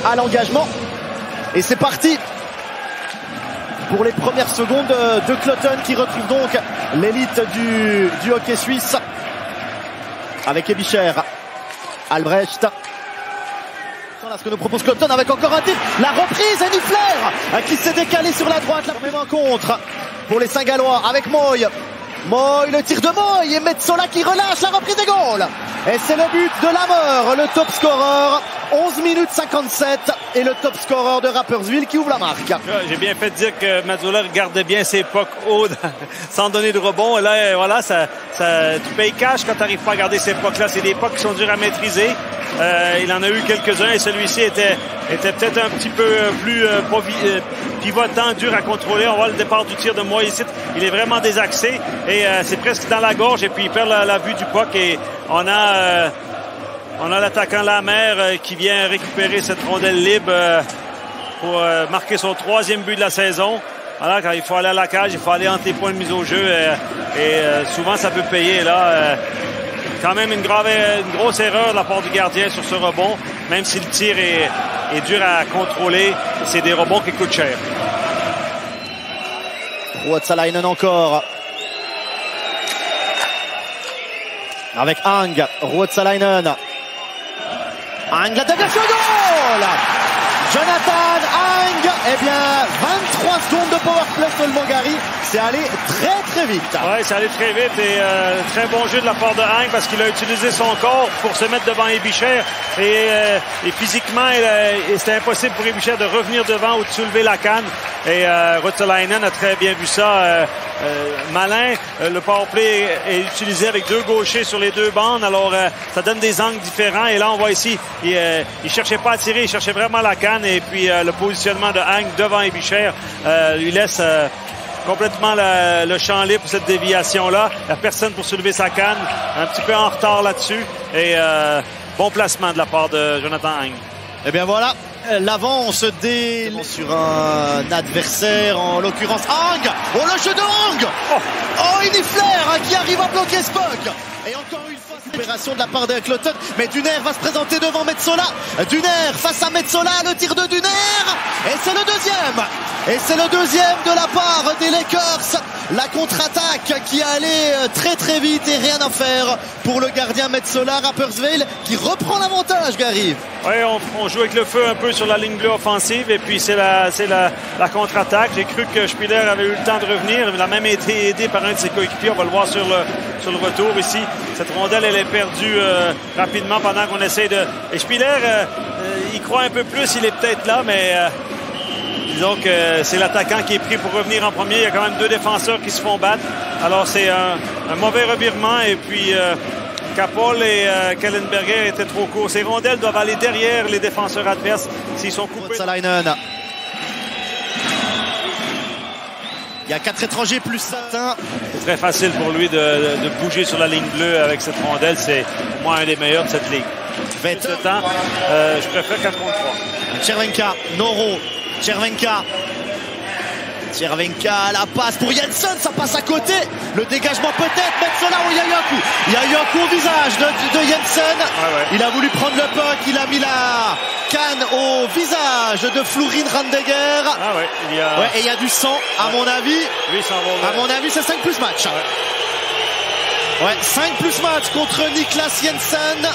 À l'engagement et c'est parti pour les premières secondes de Cloton qui retrouve donc l'élite du hockey suisse avec Ebicher, Albrecht. Voilà ce que nous propose Cloton avec encore un tir, la reprise et Niffler qui s'est décalé sur la droite, la même contre pour les Saint-Gallois avec Moy, le tir de Moy et Metsola qui relâche la reprise des goals et c'est le but de Lamer, le top scorer. 11 minutes 57 et le top scorer de Rapperswil qui ouvre la marque. J'ai bien fait de dire que Metsola gardait bien ses pucks hauts sans donner de rebond. Et là, voilà, tu payes cash quand tu n'arrives pas à garder ces pucks-là. C'est des pucks qui sont durs à maîtriser. Il en a eu quelques-uns et celui-ci était peut-être un petit peu plus pivotant, dur à contrôler. On voit le départ du tir de Moy ici. Il est vraiment désaxé et c'est presque dans la gorge et puis il perd la vue du puck et on a l'attaquant Lamer qui vient récupérer cette rondelle libre pour marquer son 3e but de la saison. Voilà, quand il faut aller à la cage, il faut aller entre les points de mise au jeu et souvent ça peut payer. Là, quand même une grosse erreur de la part du gardien sur ce rebond, même si le tir est dur à contrôler, c'est des rebonds qui coûtent cher. Ruotsalainen encore. Avec Hang, Ruotsalainen. Hang, la dégagement de goal! Jonathan Hang, eh bien, 23 secondes de powerplay sur le Mongari. C'est allé très vite. Oui, c'est allé très vite et très bon jeu de la part de Hang parce qu'il a utilisé son corps pour se mettre devant Ebicher et physiquement, c'était impossible pour Ebicher de revenir devant ou de soulever la canne. Et Ruotsalainen a très bien vu ça. Malin, le powerplay est utilisé avec 2 gauchers sur les 2 bandes, alors ça donne des angles différents et là on voit ici, il cherchait pas à tirer, il cherchait vraiment la canne et puis le positionnement de Hang devant Ebicher lui laisse complètement le champ libre pour cette déviation-là. Il n'y a personne pour soulever sa canne, un petit peu en retard là-dessus et bon placement de la part de Jonathan Hang. Eh bien voilà, l'avance sur un adversaire, en l'occurrence Hang. Oh, le jeu de Hang. Oh, Niffler qui arrive à bloquer ce puck. Et encore une fois, c'est l'opération de la part de Cloton. Mais Dunaire va se présenter devant Metsola. Dunaire face à Metsola, le tir de Dunaire. Et c'est le deuxième. Et c'est le deuxième de la part des Lakers. La contre-attaque qui allait très vite et rien à faire pour le gardien Metsola. Rapperswil qui reprend l'avantage, Gary. Oui, on joue avec le feu un peu sur la ligne bleue offensive et puis c'est la contre-attaque. J'ai cru que Spiller avait eu le temps de revenir. Il a même été aidé par un de ses coéquipiers. On va le voir sur le retour ici. Cette rondelle, elle est perdue rapidement pendant qu'on essaie de... Et Spiller, il croit un peu plus. Il est peut-être là, mais... disons que c'est l'attaquant qui est pris pour revenir en premier. Il y a quand même 2 défenseurs qui se font battre. Alors c'est un mauvais revirement et puis Capol et Kellenberger étaient trop courts. Ces rondelles doivent aller derrière les défenseurs adverses s'ils sont coupés. Ruotsalainen. Il y a 4 étrangers plus 1. C'est très facile pour lui de bouger sur la ligne bleue avec cette rondelle. C'est pour moi un des meilleurs de cette ligue. Plus de temps, je préfère 4 contre 3. Chervenka, Noro. Chervenka, la passe pour Jensen, ça passe à côté. Le dégagement peut-être, Metsola, où il y a eu un coup. Il y a eu un coup au visage de Jensen. Ouais. Il a voulu prendre le puck, il a mis la canne au visage de Florin Randegger. Ah ouais, et il y a du sang, à mon avis. Lui, à mon avis, c'est 5 plus match. Ouais, 5 plus match contre Niklas Jensen.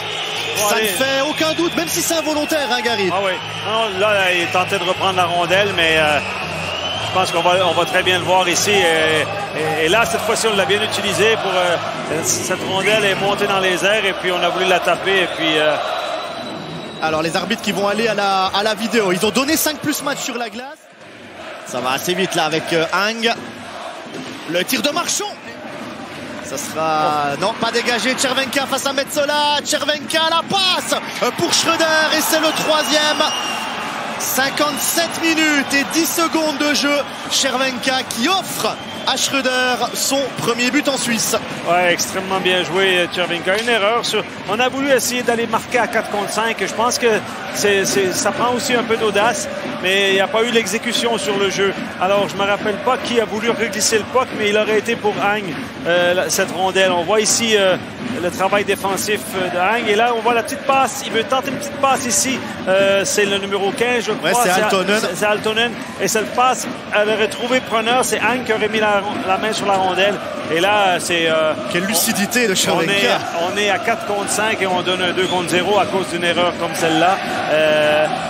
Ça ne fait aucun doute, même si c'est involontaire, hein, Gary. Ah oui. Non, là, il tentait de reprendre la rondelle, mais je pense qu'on va très bien le voir ici. Et là, cette fois-ci, on l'a bien utilisé pour cette rondelle est montée dans les airs et puis on a voulu la taper et puis. Alors les arbitres qui vont aller à la vidéo, ils ont donné 5 plus match sur la glace. Ça va assez vite là avec Hang. Le tir de Marchand. Ça sera... Non, pas dégagé. Chervenka face à Metsola. Chervenka, la passe pour Schröder. Et c'est le 3e. 57 minutes et 10 secondes de jeu. Chervenka qui offre à Schröder son premier but en Suisse. Ouais, extrêmement bien joué, Chervenka. Une erreur. On a voulu essayer d'aller marquer à 4 contre 5. Je pense que ça prend aussi un peu d'audace, mais il n'y a pas eu l'exécution sur le jeu. Alors, je me rappelle pas qui a voulu reglisser le puck, mais il aurait été pour Hang, cette rondelle. On voit ici le travail défensif de Hang. Et là, on voit la petite passe. Il veut tenter une petite passe ici. C'est le numéro 15, je crois. Ouais, c'est Aaltonen. C'est Aaltonen. Et cette passe, elle aurait trouvé preneur. C'est Hang qui aurait mis la main sur la rondelle. Et là, c'est... quelle lucidité de Chervenka. On est à 4 contre 5 et on donne un 2 contre 0 à cause d'une erreur comme celle-là.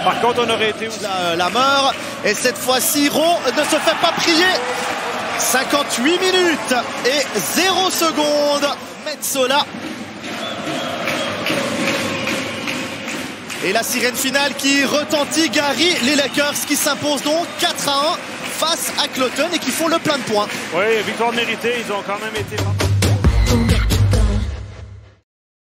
Par contre, on aurait été... La mort. Et cette fois-ci, Ron ne se fait pas prier. 58 minutes et 0 secondes. Metsola. Et la sirène finale qui retentit. Gary, les Lakers qui s'imposent donc 4-1 face à Cloton et qui font le plein de points. Oui, victoire méritée. Ils ont quand même été...